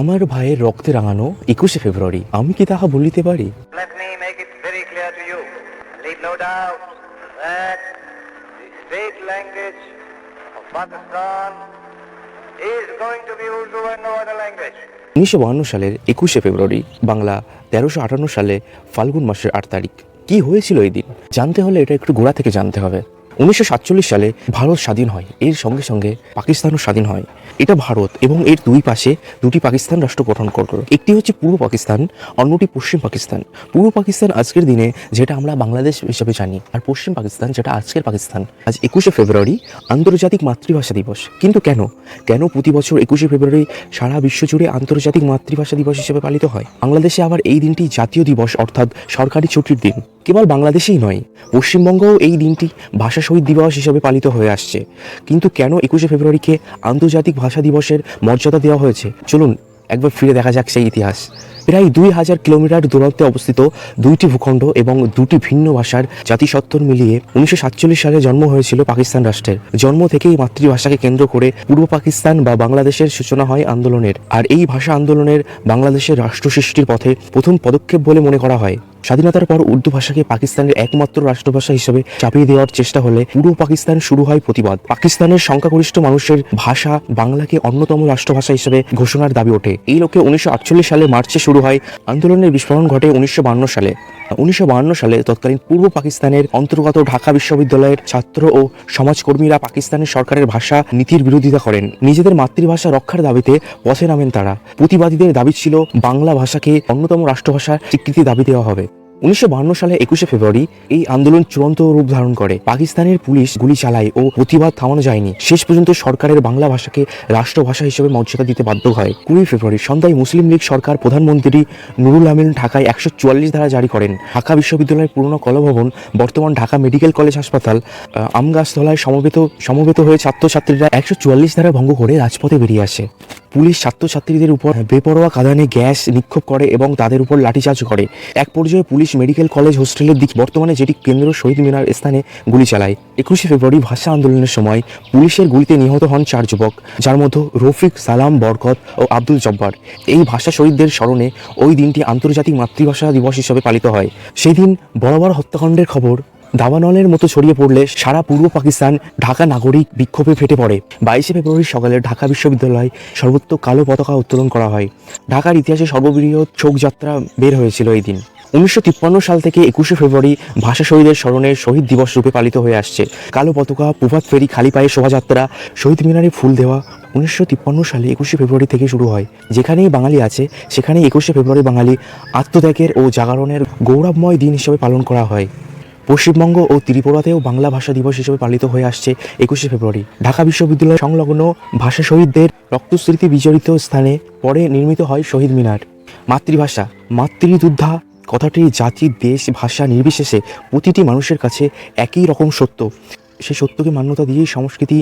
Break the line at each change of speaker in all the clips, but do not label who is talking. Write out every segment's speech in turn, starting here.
আমার ভাইয়ের রক্তে রাঙানো 21শে ফেব্রুয়ারি, আমি কি তাহা বলিতে পারি?
Let me make it very clear to you, leave no doubt that the state language of Pakistan is going to be Urdu and no other language.
1952 সালের 21শে ফেব্রুয়ারি, বাংলা 1358 সালে ফাল্গুন মাসের 8 তারিখ। কি হয়েছিল এই দিন জানতে হলে এটা একটু গোড়া থেকে জানতে হবে। 1947 সালে ভারত স্বাধীন হয়, এর সঙ্গে সঙ্গে পাকিস্তানও স্বাধীন হয়। এটা ভারত এবং এর দুই পাশে দুটি পাকিস্তান রাষ্ট্র গঠন করল। একটি হচ্ছে পূর্ব পাকিস্তান, অন্যটি পশ্চিম পাকিস্তান। পূর্ব পাকিস্তান আজকের দিনে যেটা আমরা বাংলাদেশ হিসেবে জানি, আর পশ্চিম পাকিস্তান যেটা আজকের পাকিস্তান। আজ 21শে ফেব্রুয়ারি আন্তর্জাতিক মাতৃভাষা দিবস। কিন্তু কেন প্রতি বছর 21শে ফেব্রুয়ারি সারা বিশ্ব জুড়ে আন্তর্জাতিক মাতৃভাষা দিবস হিসেবে পালিত হয়? বাংলাদেশে আবার এই দিনটি জাতীয় দিবস অর্থাৎ সরকারি ছুটির দিন। কেবল বাংলাদেশেই নয়, পশ্চিমবঙ্গও এই দিনটি ভাষা শহীদ দিবস হিসেবে পালিত হয়ে আসছে। কিন্তু কেন 21শে ফেব্রুয়ারিকে আন্তর্জাতিক ভাষা দিবসের মর্যাদা দেওয়া হয়েছে, চলুন একবার ফিরে দেখা যাক সেই ইতিহাস। প্রায় 2000 কিলোমিটার দূরত্বে অবস্থিত দুইটি ভূখণ্ড এবং দুটি ভিন্ন ভাষার জাতিসত্ত্বর মিলিয়ে 1947 সালে জন্ম হয়েছিল পাকিস্তান রাষ্ট্রের। জন্ম থেকেই মাতৃভাষাকে কেন্দ্র করে পূর্ব পাকিস্তান বা বাংলাদেশের সূচনা হয় আন্দোলনের। আর এই ভাষা আন্দোলনের বাংলাদেশের রাষ্ট্র সৃষ্টির পথে প্রথম পদক্ষেপ বলে মনে করা হয়। স্বাধীনতার পর উর্দু ভাষাকে পাকিস্তানের একমাত্র রাষ্ট্রভাষা হিসেবে চাপিয়ে দেওয়ার চেষ্টা হলে পূর্ব পাকিস্তান শুরু হয় প্রতিবাদ। পাকিস্তানের সংখ্যাগরিষ্ঠ মানুষের ভাষা বাংলাকে অন্যতম রাষ্ট্রভাষা হিসেবে ঘোষণার দাবি ওঠে। এই লক্ষ্যে 1948 সালে মার্চে শুরু হয় আন্দোলনের বিস্ফোরণ ঘটে 1952 সালে। 1952 সালে তৎকালীন পূর্ব পাকিস্তানের অন্তর্গত ঢাকা বিশ্ববিদ্যালয়ের ছাত্র ও সমাজকর্মীরা পাকিস্তানের সরকারের ভাষা নীতির বিরোধিতা করেন। নিজেদের মাতৃভাষা রক্ষার দাবিতে পথে নামেন তারা। প্রতিবাদীদের দাবি ছিল বাংলা ভাষাকে অন্যতম রাষ্ট্রভাষার স্বীকৃতি দাবি দেওয়া হবে। 1952 সালে 21শে ফেব্রুয়ারি এই আন্দোলন চূড়ান্ত রূপ ধারণ করে। পাকিস্তানের পুলিশ গুলি চালায় ও প্রতিবাদ থামানো যায়নি। শেষ পর্যন্ত সরকারের বাংলা ভাষাকে রাষ্ট্রভাষা হিসেবে মর্যাদা দিতে বাধ্য হয়। 20 ফেব্রুয়ারি সন্ধ্যায় মুসলিম লীগ সরকার প্রধানমন্ত্রী নুরুল আমিন ঢাকায় 144 ধারা জারি করেন। ঢাকা বিশ্ববিদ্যালয়ের পুরনো কলাভবন, বর্তমান ঢাকা মেডিকেল কলেজ হাসপাতাল, আমগাছতলায় সমবেত হয়ে ছাত্রছাত্রীরা 144 ধারা ভঙ্গ করে রাজপথে বেরিয়ে আসে। পুলিশ ছাত্রছাত্রীদের উপর বেপরোয়া কাঁদানে গ্যাস নিক্ষেপ করে এবং তাদের উপর লাঠিচার্জ করে। এক পর্যায়ে পুলিশ মেডিকেল কলেজ হোস্টেলের দিকে, বর্তমানে যেটি কেন্দ্র শহীদ মিনার স্থানে, গুলি চালায়। 21শে ফেব্রুয়ারি ভাষা আন্দোলনের সময় পুলিশের গুলিতে নিহত হন 4 যুবক, যার মধ্যে রফিক, সালাম, বরকত ও আব্দুল জব্বার। এই ভাষা শহীদদের স্মরণে ওই দিনটি আন্তর্জাতিক মাতৃভাষা দিবস হিসেবে পালিত হয়। সেই দিন বরাবর হত্যাকাণ্ডের খবর দাবানলের মতো ছড়িয়ে পড়লে সারা পূর্ব পাকিস্তান ঢাকা নাগরিক বিক্ষোভে ফেটে পড়ে। 22শে ফেব্রুয়ারি সকালে ঢাকা বিশ্ববিদ্যালয় সর্বত্র কালো পতাকা উত্তোলন করা হয়। ঢাকার ইতিহাসে সর্ববৃহৎ শোকযাত্রা বের হয়েছিল এই দিন। 1953 সাল থেকে 21শে ফেব্রুয়ারি ভাষা শহীদের স্মরণে শহীদ দিবস রূপে পালিত হয়ে আসছে। কালো পতাকা, প্রভাত ফেরি, খালি পায়ে শোভাযাত্রা, শহীদ মিনারে ফুল দেওয়া 1953 সালে 21শে ফেব্রুয়ারি থেকে শুরু হয়। যেখানেই বাঙালি আছে সেখানেই 21শে ফেব্রুয়ারি বাঙালি আত্মত্যাগের ও জাগরণের গৌরবময় দিন হিসেবে পালন করা হয়। পশ্চিমবঙ্গ ও ত্রিপুরাতেও বাংলা ভাষা দিবস হিসেবে পালিত হয়ে আসছে 21শে ফেব্রুয়ারি। ঢাকা বিশ্ববিদ্যালয় সংলগ্ন ভাষা শহীদদের রক্তস্মৃতি বিজড়িত স্থানে পরে নির্মিত হয় শহীদ মিনার। মাতৃভাষা, মাতৃদুদ্ধা কথাটি জাতি, দেশ, ভাষা নির্বিশেষে প্রতিটি মানুষের কাছে একই রকম সত্য। সেই সত্যকে মান্যতা দিয়েই সংস্কৃতি,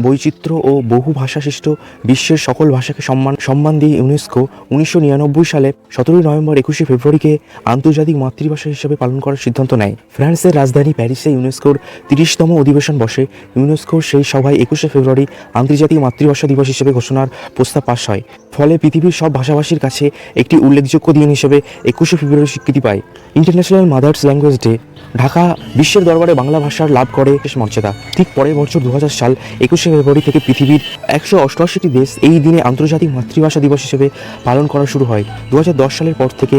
বৈচিত্র্য ও বহু ভাষাসৃষ্ট বিশ্বের সকল ভাষাকে সম্মান দিয়ে ইউনেস্কো 1999 সালে 17 নভেম্বর 21শে ফেব্রুয়ারিকে আন্তর্জাতিক মাতৃভাষা হিসেবে পালন করার সিদ্ধান্ত নেয়। ফ্রান্সের রাজধানী প্যারিসে ইউনেস্কোর 30তম অধিবেশন বসে। ইউনেস্কোর সেই সভায় 21শে ফেব্রুয়ারি আন্তর্জাতিক মাতৃভাষা দিবস হিসেবে ঘোষণার প্রস্তাব পাস হয়। ফলে পৃথিবীর সব ভাষাভাষীর কাছে একটি উল্লেখযোগ্য দিন হিসেবে 21শে ফেব্রুয়ারি স্বীকৃতি পায়। International mothers language day. Dhaka বিশ্বের দরবারে বাংলা ভাষার লাভ করে শেষ মর্যাদা। ঠিক পরের বছর 2000 সাল 21শে ফেব্রুয়ারি থেকে পৃথিবীর 188টি দেশ এই দিনে আন্তর্জাতিক মাতৃভাষা দিবস হিসেবে পালন করা শুরু হয়। 2010 সালের পর থেকে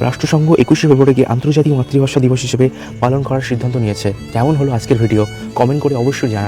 রাষ্ট্রসংঘ 21শে ফেব্রুয়ারিকে আন্তর্জাতিক মাতৃভাষা দিবস হিসেবে পালন করার সিদ্ধান্ত নিয়েছে। কেমন হলো আজকের ভিডিও? কমেন্ট করে অবশ্যই জানান।